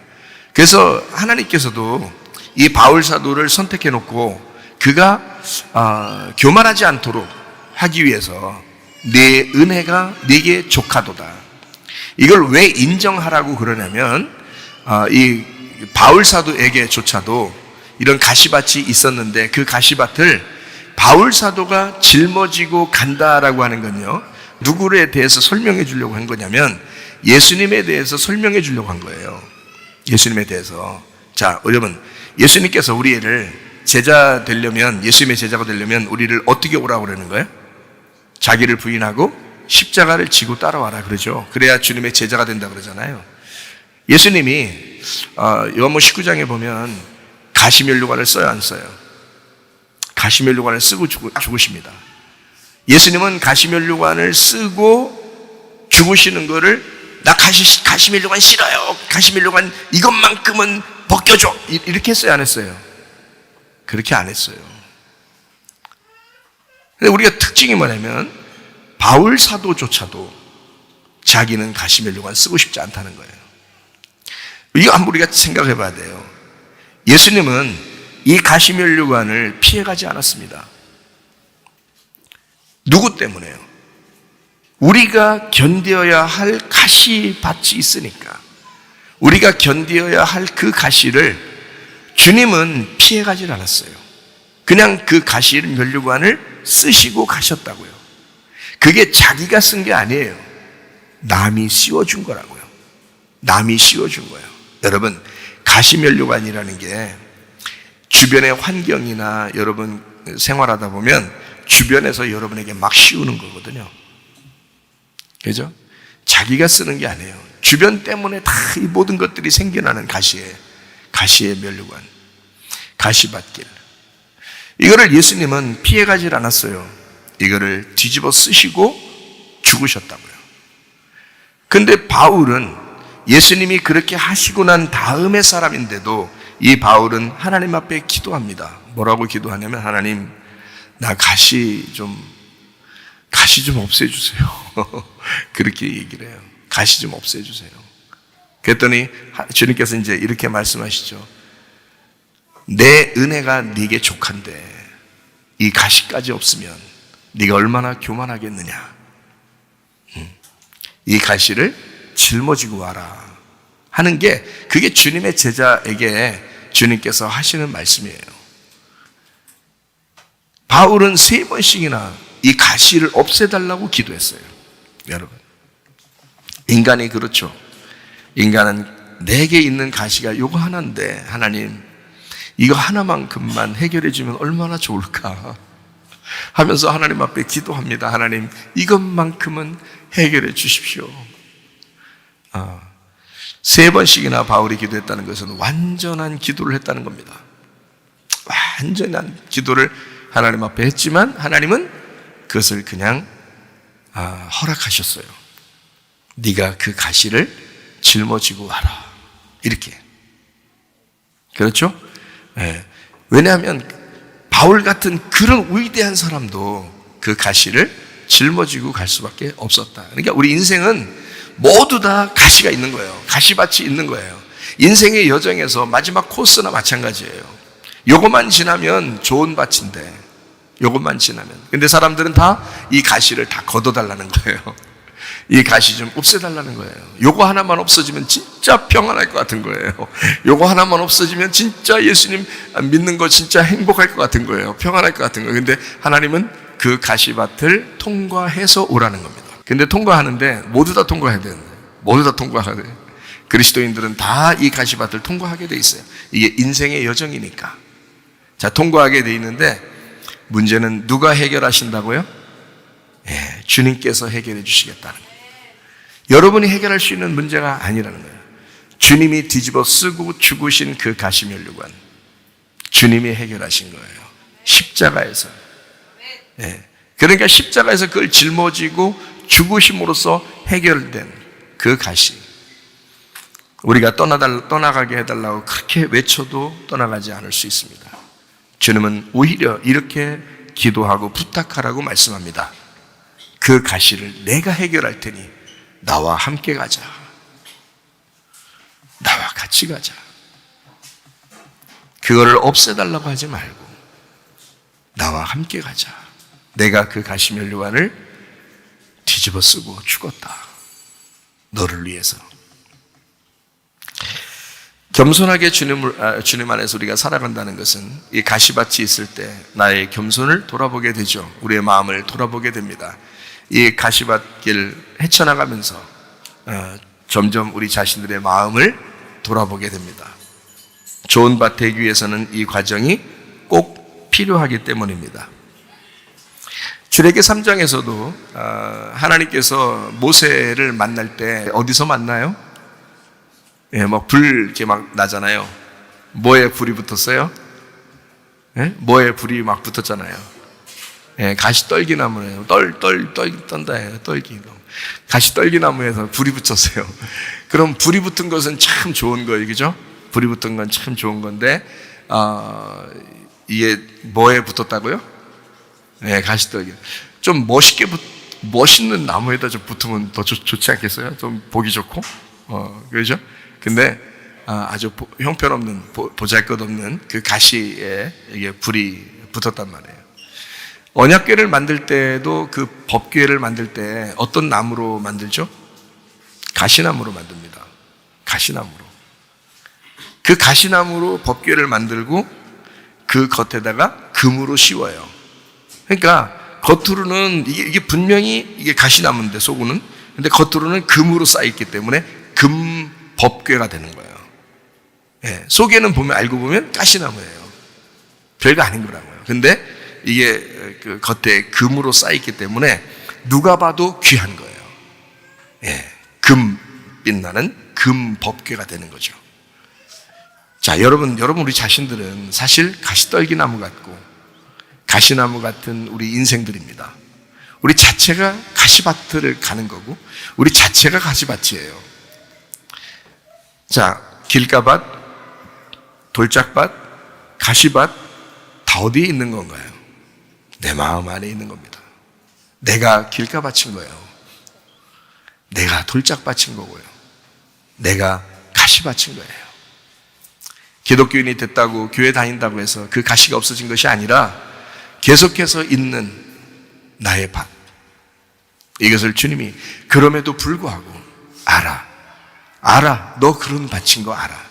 그래서 하나님께서도 이 바울 사도를 선택해 놓고 그가 교만하지 않도록 하기 위해서 내 은혜가 네게 족하도다. 이걸 왜 인정하라고 그러냐면 이 바울 사도에게조차도 이런 가시밭이 있었는데 그 가시밭을 바울 사도가 짊어지고 간다라고 하는 건요, 누구에 대해서 설명해 주려고 한 거냐면 예수님에 대해서 설명해 주려고 한 거예요. 예수님에 대해서. 자, 여러분, 예수님께서 우리를 제자 되려면, 예수님의 제자가 되려면 우리를 어떻게 오라고 그러는 거예요? 자기를 부인하고 십자가를 지고 따라와라 그러죠. 그래야 주님의 제자가 된다 그러잖아요. 예수님이 요한복음 19장에 보면 가시면류관을 써요, 안 써요? 가시면류관을 쓰고 죽으십니다. 예수님은 가시면류관을 쓰고 죽으시는 거를 나 가시면류관 싫어요. 가시면류관 이것만큼은 벗겨줘. 이렇게 했어요, 안 했어요? 그렇게 안 했어요. 근데 우리가 특징이 뭐냐면 바울 사도조차도 자기는 가시면류관 쓰고 싶지 않다는 거예요. 이거 한번 우리가 생각해 봐야 돼요. 예수님은 이 가시면류관을 피해가지 않았습니다. 누구 때문에요? 우리가 견뎌야 할 가시밭이 있으니까. 우리가 견뎌야 할 그 가시를 주님은 피해가지 않았어요. 그냥 그 가시면류관을 쓰시고 가셨다고요. 그게 자기가 쓴 게 아니에요. 남이 씌워준 거라고요. 남이 씌워준 거예요. 여러분, 가시면류관이라는 게 주변의 환경이나 여러분 생활하다 보면 주변에서 여러분에게 막 씌우는 거거든요. 그죠? 자기가 쓰는 게 아니에요. 주변 때문에 다 이 모든 것들이 생겨나는 가시의 면류관, 가시밭길. 이거를 예수님은 피해가질 않았어요. 이거를 뒤집어 쓰시고 죽으셨다고요. 근데 바울은 예수님이 그렇게 하시고 난 다음의 사람인데도 이 바울은 하나님 앞에 기도합니다. 뭐라고 기도하냐면, 하나님, 나 가시 좀 없애주세요. 그렇게 얘기를 해요. 가시 좀 없애주세요. 그랬더니 주님께서 이제 이렇게 말씀하시죠. 내 은혜가 네게 족한데 이 가시까지 없으면 네가 얼마나 교만하겠느냐. 이 가시를 짊어지고 와라 하는 게, 그게 주님의 제자에게 주님께서 하시는 말씀이에요. 바울은 3번씩이나 이 가시를 없애달라고 기도했어요. 여러분, 인간이 그렇죠. 인간은 내게 있는 가시가 요거 하나인데, 하나님 이거 하나만큼만 해결해 주면 얼마나 좋을까 하면서 하나님 앞에 기도합니다. 하나님, 이것만큼은 해결해 주십시오. 3번씩이나 바울이 기도했다는 것은 완전한 기도를 했다는 겁니다. 완전한 기도를 하나님 앞에 했지만 하나님은 그것을 그냥 허락하셨어요. 네가 그 가시를 짊어지고 와라, 이렇게. 그렇죠? 네. 왜냐하면 바울 같은 그런 위대한 사람도 그 가시를 짊어지고 갈 수밖에 없었다. 그러니까 우리 인생은 모두 다 가시가 있는 거예요. 가시밭이 있는 거예요. 인생의 여정에서 마지막 코스나 마찬가지예요. 요것만 지나면 좋은 밭인데, 요것만 지나면. 근데 사람들은 다 이 가시를 다 걷어달라는 거예요. 이 가시 좀 없애달라는 거예요. 요거 하나만 없어지면 진짜 평안할 것 같은 거예요. 요거 하나만 없어지면 진짜 예수님 믿는 거 진짜 행복할 것 같은 거예요. 평안할 것 같은 거예요. 근데 하나님은 그 가시밭을 통과해서 오라는 겁니다. 근데 통과하는데 모두 다 통과해야 되는데, 모두 다 통과해야 돼요. 그리스도인들은 다 이 가시밭을 통과하게 돼 있어요. 이게 인생의 여정이니까. 자, 통과하게 돼 있는데 문제는 누가 해결하신다고요? 예, 주님께서 해결해 주시겠다는 거예요. 여러분이 해결할 수 있는 문제가 아니라는 거예요. 주님이 뒤집어 쓰고 죽으신 그 가시면류관, 주님이 해결하신 거예요. 십자가에서. 예, 그러니까 십자가에서 그걸 짊어지고 죽으심으로써 해결된 그 가시, 우리가 떠나가게 해달라고 그렇게 외쳐도 떠나가지 않을 수 있습니다. 주님은 오히려 이렇게 기도하고 부탁하라고 말씀합니다. 그 가시를 내가 해결할 테니 나와 함께 가자. 같이 가자. 그거를 없애달라고 하지 말고 나와 함께 가자. 내가 그 가시면류관을 뒤집어 쓰고 죽었다. 너를 위해서. 겸손하게 주님 안에서 우리가 살아간다는 것은 이 가시밭이 있을 때 나의 겸손을 돌아보게 되죠. 우리의 마음을 돌아보게 됩니다. 이 가시밭길 헤쳐나가면서 점점 우리 자신들의 마음을 돌아보게 됩니다. 좋은 밭 되기 위해서는 이 과정이 꼭 필요하기 때문입니다. 출애굽기 3장에서도 하나님께서 모세를 만날 때 어디서 만나요? 예, 막 불 이렇게 막 나잖아요. 뭐에 불이 붙었어요? 예? 뭐에 불이 막 붙었잖아요. 예, 가시떨기나무예요. 떤다예요. 떨기. 가시떨기나무에서 불이 붙었어요. 그럼 불이 붙은 것은 참 좋은 거예요, 그죠? 불이 붙은 건 참 좋은 건데, 이게 뭐에 붙었다고요? 예, 가시떨기. 좀 멋있는 나무에다 좀 붙으면 더 좋지 않겠어요? 좀 보기 좋고, 그죠? 근데 아주 형편없는 보잘것없는 그 가시에 이게 불이 붙었단 말이에요. 언약궤를 만들 때도 그 법궤를 만들 때 어떤 나무로 만들죠? 가시나무로 만듭니다. 가시나무로. 그 가시나무로 법궤를 만들고 그 겉에다가 금으로 씌워요. 그러니까 겉으로는 이게 분명히 이게 가시나무인데 속은 근데 겉으로는 금으로 쌓여있기 때문에 금 법궤가 되는 거예요. 예, 속에는 알고 보면 가시나무예요. 별거 아닌 거라고요. 근데 이게 그 겉에 금으로 쌓여있기 때문에 누가 봐도 귀한 거예요. 예, 금 빛나는 금 법궤가 되는 거죠. 자, 여러분 우리 자신들은 사실 가시떨기나무 같고 가시나무 같은 우리 인생들입니다. 우리 자체가 가시밭을 가는 거고 우리 자체가 가시밭이에요. 자, 길가밭, 돌짝밭, 가시밭 다 어디에 있는 건가요? 내 마음 안에 있는 겁니다. 내가 길가밭인 거예요. 내가 돌짝밭인 거고요. 내가 가시밭인 거예요. 기독교인이 됐다고 교회 다닌다고 해서 그 가시가 없어진 것이 아니라 계속해서 있는 나의 밭. 이것을 주님이 그럼에도 불구하고 알아. 너 그런 밭인 거 알아.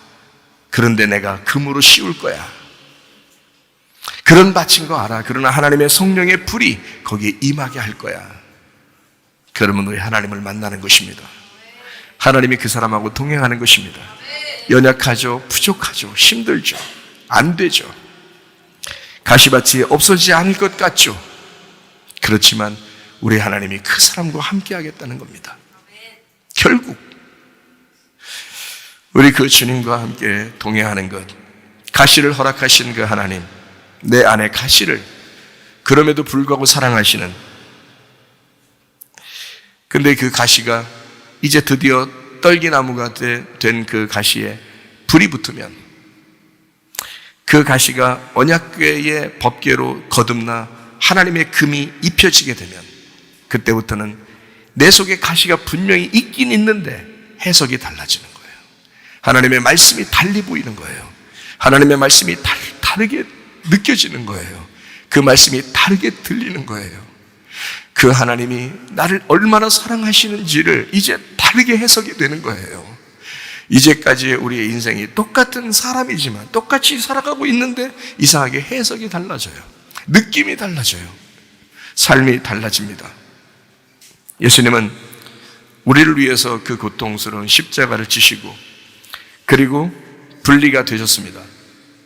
그런데 내가 금으로 씌울 거야. 그런 밭인 거 알아. 그러나 하나님의 성령의 불이 거기에 임하게 할 거야. 그러면 우리 하나님을 만나는 것입니다. 하나님이 그 사람하고 동행하는 것입니다. 연약하죠, 부족하죠, 힘들죠, 안 되죠. 가시밭이 없어지지 않을 것 같죠. 그렇지만 우리 하나님이 그 사람과 함께 하겠다는 겁니다. 결국 우리 그 주님과 함께 동행하는 것, 가시를 허락하신 그 하나님, 내 안에 가시를 그럼에도 불구하고 사랑하시는, 근데 그 가시가 이제 드디어 떨기나무가 된 그 가시에 불이 붙으면 그 가시가 언약궤의 법궤로 거듭나 하나님의 금이 입혀지게 되면 그때부터는 내 속에 가시가 분명히 있긴 있는데 해석이 달라지는 거예요. 하나님의 말씀이 달리 보이는 거예요. 하나님의 말씀이 다르게 느껴지는 거예요. 그 말씀이 다르게 들리는 거예요. 그 하나님이 나를 얼마나 사랑하시는지를 이제 다르게 해석이 되는 거예요. 이제까지의 우리의 인생이 똑같은 사람이지만 똑같이 살아가고 있는데 이상하게 해석이 달라져요. 느낌이 달라져요. 삶이 달라집니다. 예수님은 우리를 위해서 그 고통스러운 십자가를 지시고 그리고 분리가 되셨습니다.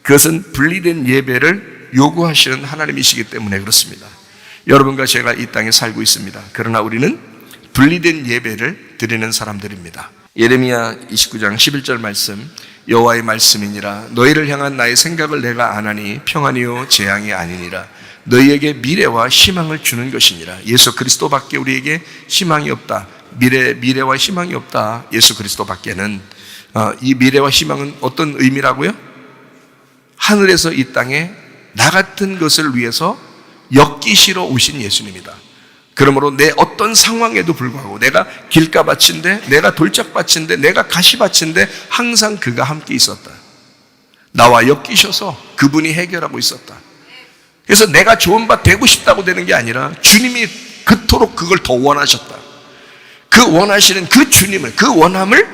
그것은 분리된 예배를 요구하시는 하나님이시기 때문에 그렇습니다. 여러분과 제가 이 땅에 살고 있습니다. 그러나 우리는 분리된 예배를 드리는 사람들입니다. 예레미야 29장 11절 말씀, 여호와의 말씀이니라 너희를 향한 나의 생각을 내가 아나니 평안이요 재앙이 아니니라 너희에게 미래와 희망을 주는 것이니라. 예수 그리스도밖에 우리에게 희망이 없다. 미래와 희망이 없다. 예수 그리스도밖에는. 이 미래와 희망은 어떤 의미라고요? 하늘에서 이 땅에 나 같은 것을 위해서 엮이시러 오신 예수님이다. 그러므로 내 어떤 상황에도 불구하고 내가 길가밭인데, 내가 돌짝밭인데, 내가 가시밭인데 항상 그가 함께 있었다. 나와 엮이셔서 그분이 해결하고 있었다. 그래서 내가 좋은 밭 되고 싶다고 되는 게 아니라 주님이 그토록 그걸 더 원하셨다. 그 원하시는 그 주님을, 그 원함을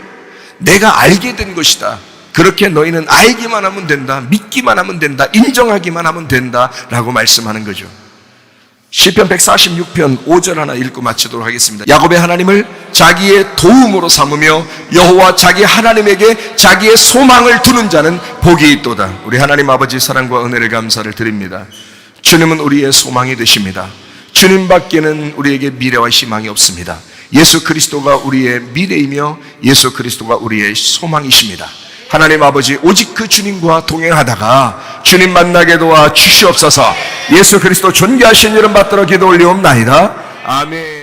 내가 알게 된 것이다. 그렇게 너희는 알기만 하면 된다, 믿기만 하면 된다, 인정하기만 하면 된다 라고 말씀하는 거죠. 시편 146편 5절 하나 읽고 마치도록 하겠습니다. 야곱의 하나님을 자기의 도움으로 삼으며 여호와 자기 하나님에게 자기의 소망을 두는 자는 복이 있도다. 우리 하나님 아버지 사랑과 은혜를 감사를 드립니다. 주님은 우리의 소망이 되십니다. 주님밖에는 우리에게 미래와 희망이 없습니다. 예수 그리스도가 우리의 미래이며 예수 그리스도가 우리의 소망이십니다. 하나님 아버지, 오직 그 주님과 동행하다가 주님 만나게 도와 주시옵소서. 예수 그리스도 존귀하신 이름 받들어 기도 올리옵나이다. 아멘.